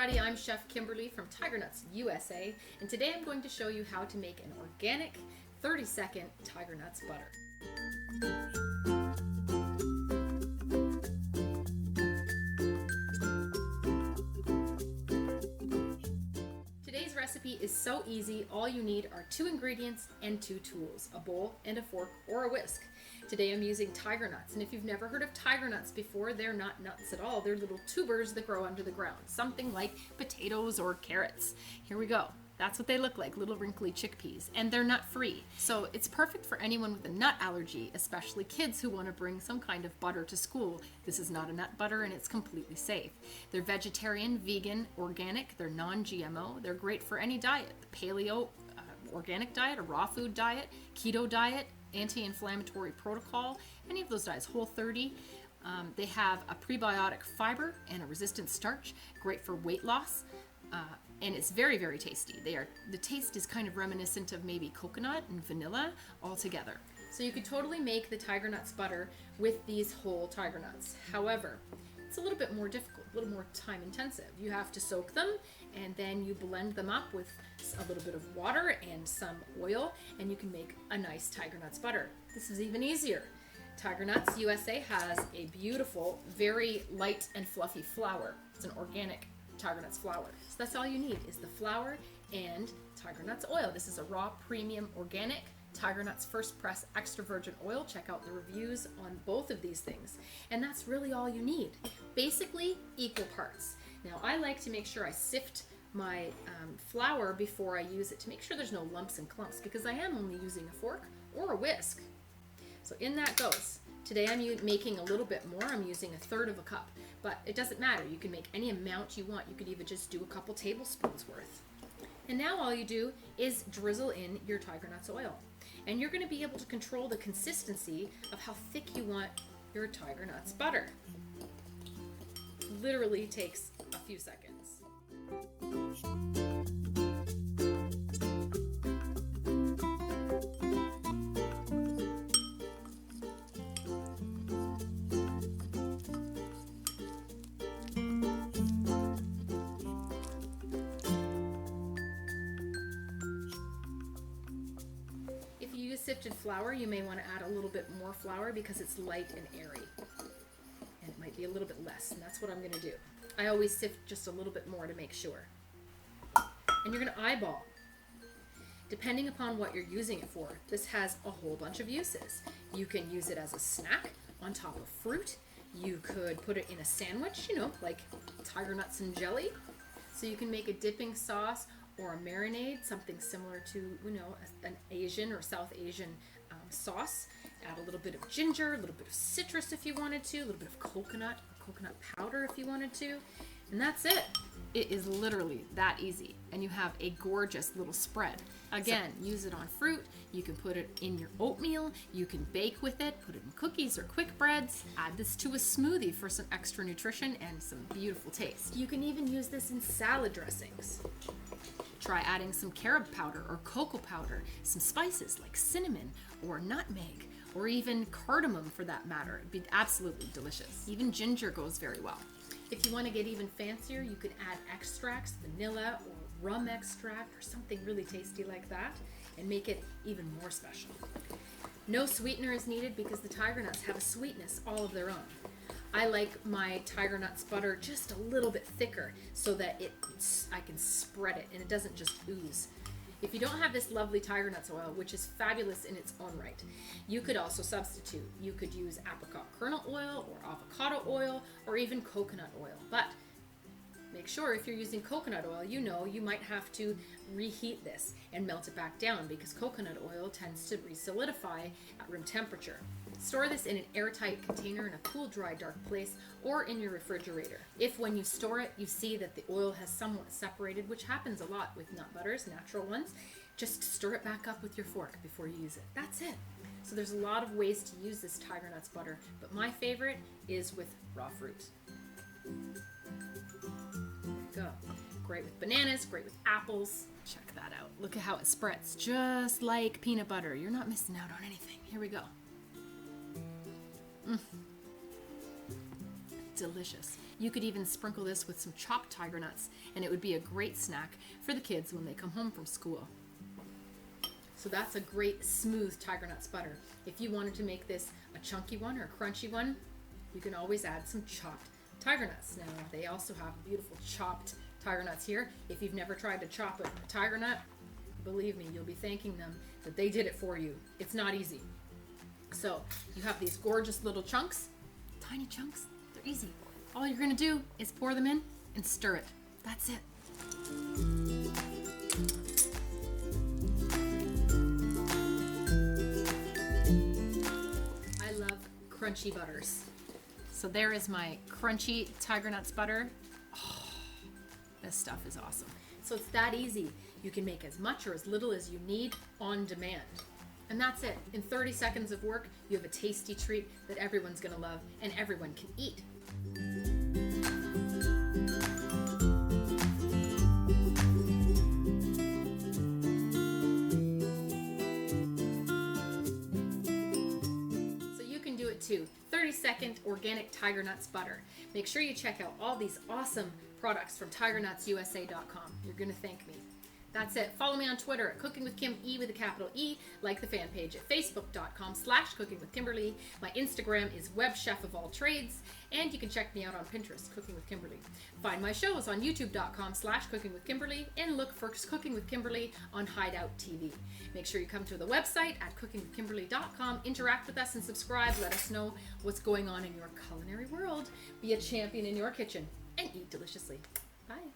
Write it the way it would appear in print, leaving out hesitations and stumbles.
everybody, I'm Chef Kimberly from Tiger Nuts USA, and today I'm going to show you how to make an organic 30-second Tiger Nuts butter. Today's recipe is so easy. All you need are 2 ingredients and 2 tools, a bowl and a fork or a whisk. Today I'm using tiger nuts, and if you've never heard of tiger nuts before, they're not nuts at all. They're little tubers that grow under the ground, something like potatoes or carrots. Here we go. That's what they look like, little wrinkly chickpeas, and they're nut-free. So it's perfect for anyone with a nut allergy, especially kids who want to bring some kind of butter to school. This is not a nut butter and it's completely safe. They're vegetarian, vegan, organic, they're non-GMO. They're great for any diet, the paleo, organic diet, a raw food diet, keto diet, anti-inflammatory protocol, any of those diets, Whole30. They have a prebiotic fiber and a resistant starch, great for weight loss. And it's very, very tasty. The taste is kind of reminiscent of maybe coconut and vanilla all together. So you could totally make the tiger nuts butter with these whole tiger nuts. However, it's a little bit more difficult, a little more time intensive. You have to soak them and then you blend them up with a little bit of water and some oil, and you can make a nice tiger nuts butter. This is even easier. Tiger Nuts USA has a beautiful, very light and fluffy flour. It's an organic tiger nuts flour. So that's all you need is the flour and tiger nuts oil. This is a raw premium organic tiger nuts first press extra virgin oil. Check out the reviews on both of these things. And that's really all you need. Basically equal parts. Now I like to make sure I sift my flour before I use it to make sure there's no lumps and clumps, because I am only using a fork or a whisk. So in that goes. Today I'm making a little bit more. I'm using 1/3 of a cup, but it doesn't matter. You can make any amount you want. You could even just do a couple tablespoons worth. And now all you do is drizzle in your tiger nuts oil. And you're going to be able to control the consistency of how thick you want your tiger nuts butter. Literally takes a few seconds. If you use sifted flour, you may want to add a little bit more flour because it's light and airy. And it might be a little bit less, and that's what I'm going to do. I always sift just a little bit more to make sure. And you're going to eyeball. Depending upon what you're using it for, this has a whole bunch of uses. You can use it as a snack on top of fruit. You could put it in a sandwich, like tiger nuts and jelly. So you can make a dipping sauce or a marinade, something similar to, an Asian or South Asian sauce. Add a little bit of ginger, a little bit of citrus if you wanted to, a little bit of coconut or coconut powder if you wanted to, and that's it. It is literally that easy, and you have a gorgeous little spread. Again, use it on fruit. You can put it in your oatmeal. You can bake with it, put it in cookies or quick breads. Add this to a smoothie for some extra nutrition and some beautiful taste. You can even use this in salad dressings. Try adding some carob powder or cocoa powder, some spices like cinnamon or nutmeg, or even cardamom for that matter. It'd be absolutely delicious. Even ginger goes very well. If you want to get even fancier, you could add extracts, vanilla or rum extract or something really tasty like that, and make it even more special. No sweetener is needed because the tiger nuts have a sweetness all of their own. I like my tiger nuts butter just a little bit thicker so that I can spread it and it doesn't just ooze. If you don't have this lovely tiger nuts oil, which is fabulous in its own right, you could also substitute. You could use apricot kernel oil or avocado oil or even coconut oil. But make sure if you're using coconut oil, you might have to reheat this and melt it back down because coconut oil tends to re-solidify at room temperature. Store this in an airtight container in a cool, dry, dark place or in your refrigerator. If when you store it, you see that the oil has somewhat separated, which happens a lot with nut butters, natural ones, just stir it back up with your fork before you use it. That's it. So there's a lot of ways to use this tiger nuts butter, but my favorite is with raw fruit. Go. Great with bananas, great with apples. Check that out. Look at how it spreads, just like peanut butter. You're not missing out on anything. Here we go. delicious. You could even sprinkle this with some chopped tiger nuts, and it would be a great snack for the kids when they come home from school. So that's a great smooth tiger nuts butter. If you wanted to make this a chunky one or a crunchy one, you can always add some chopped tiger nuts. Now, they also have beautiful chopped tiger nuts here. If you've never tried to chop a tiger nut, believe me, you'll be thanking them that they did it for you. It's not easy. So you have these gorgeous little chunks, tiny chunks. They're easy. All you're gonna do is pour them in and stir it. That's it. I love crunchy butters. So there is my crunchy tiger nuts butter. Oh, this stuff is awesome. So it's that easy. You can make as much or as little as you need on demand. And that's it. In 30 seconds of work, you have a tasty treat that everyone's gonna love and everyone can eat. So you can do it too. 30-second organic tiger nuts butter. Make sure you check out all these awesome products from tigernutsusa.com. You're gonna thank me. That's it. Follow me on Twitter at Cooking with Kim, E with a capital E. Like the fan page at facebook.com/cookingwithkimberly. My Instagram is webchefofalltrades. And you can check me out on Pinterest, Cooking with Kimberly. Find my shows on youtube.com/cookingwithkimberly and look for Cooking with Kimberly on Hideout TV. Make sure you come to the website at cookingwithkimberly.com. Interact with us and subscribe. Let us know what's going on in your culinary world. Be a champion in your kitchen and eat deliciously. Bye.